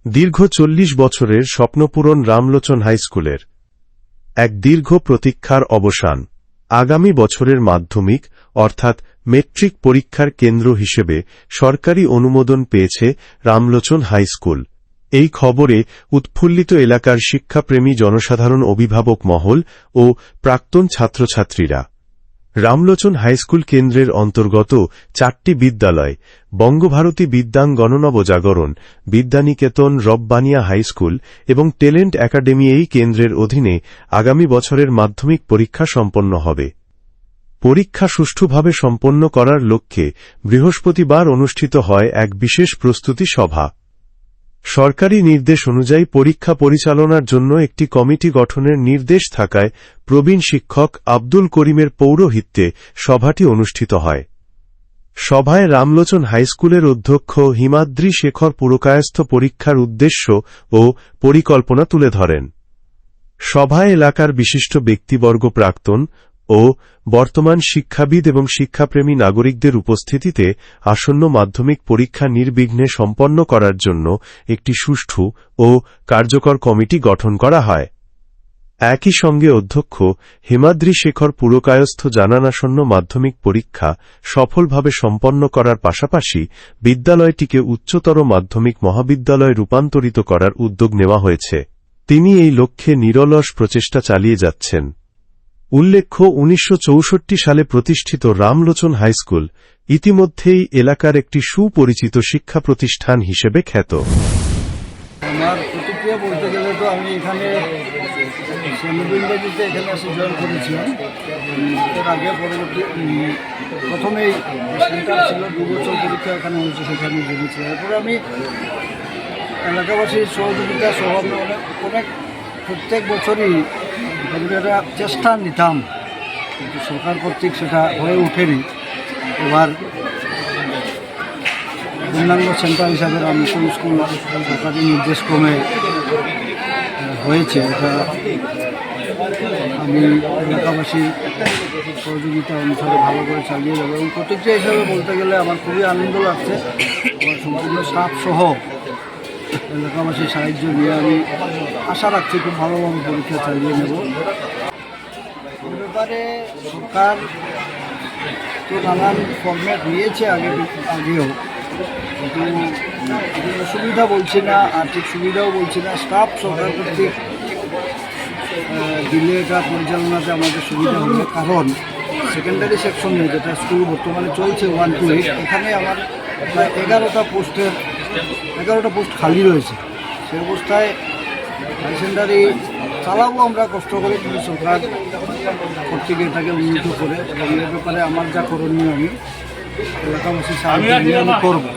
দীর্ঘ ৪০ বছরের স্বপ্নপূরণ রামলোচন হাইস্কুলের এক দীর্ঘ প্রতীক্ষার অবসান। আগামী বছরের মাধ্যমিক অর্থাৎ মেট্রিক পরীক্ষার কেন্দ্র হিসেবে সরকারি অনুমোদন পেয়েছে রামলোচন হাইস্কুল। এই খবরে উৎফুল্লিত এলাকার শিক্ষাপ্রেমী জনসাধারণ, অভিভাবক মহল ও প্রাক্তন ছাত্রছাত্রীরা। রামলোচন হাইস্কুল কেন্দ্রের অন্তর্গত 4টি বিদ্যালয়, বঙ্গভারতী বিদ্যাঙ্গন নবজাগরণ, বিদ্যানিকেতন, রব্বানিয়া হাইস্কুল এবং ট্যালেন্ট একাডেমি এই কেন্দ্রের অধীনে আগামী বছরের মাধ্যমিক পরীক্ষা সম্পন্ন হবে। পরীক্ষা সুষ্ঠুভাবে সম্পন্ন করার লক্ষ্যে বৃহস্পতিবার অনুষ্ঠিত হয় এক বিশেষ প্রস্তুতি সভা। সরকারি নির্দেশ অনুযায়ী পরীক্ষা পরিচালনার জন্য একটি কমিটি গঠনের নির্দেশ থাকায় প্রবীণ শিক্ষক আব্দুল করিমের পৌরোহিত্যে সভাটি অনুষ্ঠিত হয়। সভায় রামলোচন হাইস্কুলের অধ্যক্ষ হিমাদ্রি শেখর পুরকায়স্থ পরীক্ষার উদ্দেশ্য ও পরিকল্পনা তুলে ধরেন। সভায় এলাকার বিশিষ্ট ব্যক্তিবর্গ, প্রাক্তন ও বর্তমান শিক্ষাবিদ এবং শিক্ষাপ্রেমী নাগরিকদের উপস্থিতিতে আসন্ন মাধ্যমিক পরীক্ষা নির্বিঘ্নে সম্পন্ন করার জন্য একটি সুষ্ঠু ও কার্যকর কমিটি গঠন করা হয়। একই সঙ্গে অধ্যক্ষ হিমাদ্রি শেখর পুরকায়স্থ জানান, আসন্ন মাধ্যমিক পরীক্ষা সফলভাবে সম্পন্ন করার পাশাপাশি বিদ্যালয়টিকে উচ্চতর মাধ্যমিক মহাবিদ্যালয়ে রূপান্তরিত করার উদ্যোগ নেওয়া হয়েছে। তিনি এই লক্ষ্যে নিরলস প্রচেষ্টা চালিয়ে যাচ্ছেন। উল্লেখ্য, 1964 সালে প্রতিষ্ঠিত রামলোচন হাইস্কুল ইতিমধ্যেই এলাকার একটি সুপরিচিত শিক্ষা প্রতিষ্ঠান হিসেবে খ্যাত। আমার প্রতিক্রিয়া বলতে গেলে তো আমি এখানে ইংরেজিতে এখানে এসে জয়েন করেছিলাম। এর আগে প্রথমেই সেন্টার ছিল, 2 বছর পরীক্ষা এখানে হয়েছে, সেখানে জেনেছিলাম। এরপরে আমি এলাকাবাসীর সহযোগিতা সহ অনেক প্রত্যেক বছরই একটা চেষ্টা নিতাম, কিন্তু সরকার কর্তৃক সেটা হয়ে ওঠেনি। এবার পূর্ণাঙ্গ সেন্টার হিসাবে রামলোচন স্কুল সরকারি নির্দেশক্রমে হয়েছে। এটা আমি এলাকাবাসীর সহযোগিতা অনুসারে ভালো করে চালিয়ে যাবো এবং প্রতিক্রিয়া হিসাবে বলতে গেলে আমার খুবই আনন্দ লাগছে। আমার সম্পূর্ণ স্টাফ সহ এলাকাবাসীর সাহায্য নিয়ে আমি আশা রাখছি খুব ভালোভাবে পরীক্ষা চালিয়ে নেব। এ ব্যাপারে সরকার তো নানান ফরম্যাট নিয়েছে আগেও, কিন্তু অসুবিধা বলছি না, আর্থিক সুবিধাও বলছি না। স্টাফ সরকার কর্তৃক দিলে এটা পরিচালনাতে আমাদের সুবিধা হবে, কারণ সেকেন্ডারি সেকশনে যেটা স্কুল বর্তমানে চলছে 1 to 8, এখানে আমার প্রায় 11টা পোস্ট খালি রয়েছে। সেই অবস্থায় হাই সেকেন্ডারি চালাবো আমরা কষ্ট করে, কিন্তু সরকার কর্তৃক এটাকে উন্নীত করে, এবং এর ব্যাপারে আমার যা করণীয় আমি এলাকাবাসীর সাহায্য নিয়ে আমি করবো।